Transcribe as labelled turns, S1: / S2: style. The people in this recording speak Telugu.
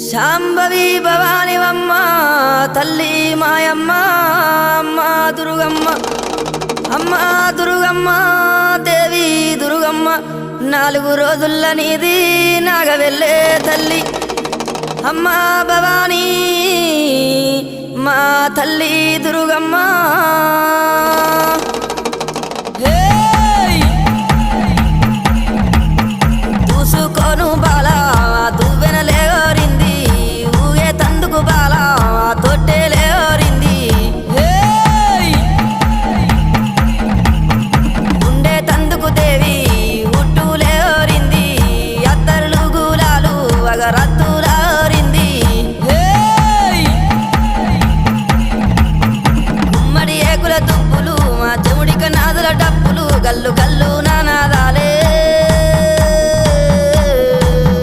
S1: శాంభవి భవానివమ్మ తల్లి మాయమ్మ అమ్మ దుర్గమ్మ అమ్మ దుర్గమ్మ దేవి దుర్గమ్మ 4 రోజుల నీది నాగవెల్లే తల్లి అమ్మ భవానీ మా తల్లి దుర్గమ్మ చూసుకోను బాలా దువ్వెనలేరింది ఊగే తందుకు బాలా తొట్టెలేరింది ఉండే తందుకు దేవి ఉట్టులేరింది అత్తరులు గులాలు అగరత్తులారింది గుమ్మడి ఏకుల దుప్పులు మా చెముడిక నాదుల డప్పులు గల్లు గల్లు